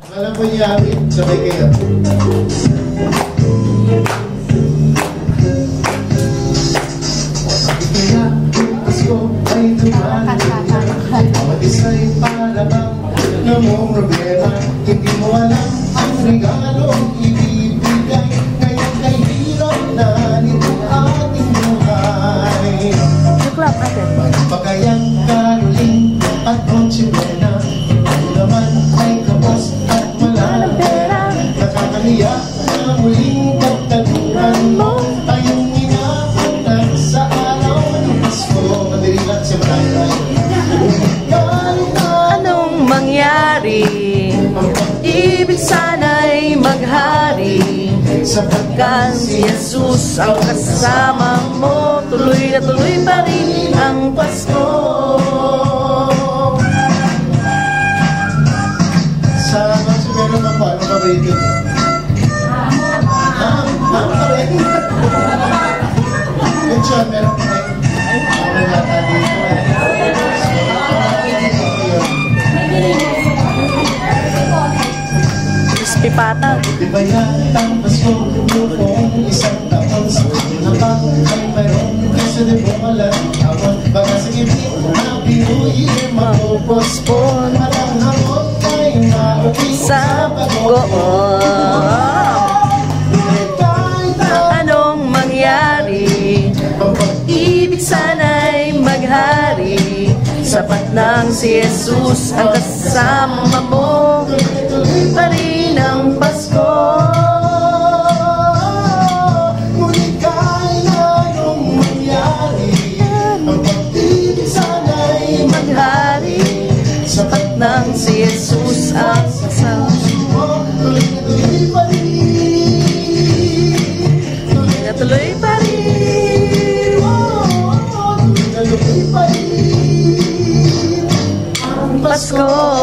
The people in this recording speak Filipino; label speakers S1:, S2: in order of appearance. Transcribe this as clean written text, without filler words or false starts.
S1: Alam mo niya, sabay kayo. Kaya, Pasko ay dumaan. Bawat isa'y para bang namong problema. Hindi mo alam ang regalong ibibigay. Ngayon kay hirap na nito ating buhay. Pagpagayang Caroline at Conchimena, ano naman ay kapos at walang pera. Nakakaliya na muling pagtaguran mo ay yung inaanak sa araw ng Pasko. Madali lang siya malay.
S2: Anong mangyari? Ibig sana'y maghari, sapagkat si Jesus ang kasama mo. Tuloy na tuloy pa rin ang Pasko.
S1: Sa mga meron pa paano ka radio? Pa rin? Good job, meron pa rin. Ano yata dito?
S2: Crispy patag.
S1: Di ba yatang Pasko noong isang taon? Sa mga pa ay mayroon kasi di mo malalaman. Baka sa ibig na pinuhin mapupospon. Parang hamot tayo mauwi
S2: Sa paggoon. Anong mangyari? Ibig sana'y maghari, sapat nang si Jesus ang kasama mo. Tuloy pa rin ang Pasko.
S1: Ngunit kahit anong mangyari, ang pag-ibig sana'y
S2: Maghari, sapat nang si Jesus ang kasama mo.
S1: tuloy pa rin.
S2: Tuloy na tuloy pa rin.
S1: Tuloy pa rin.
S2: Pasko.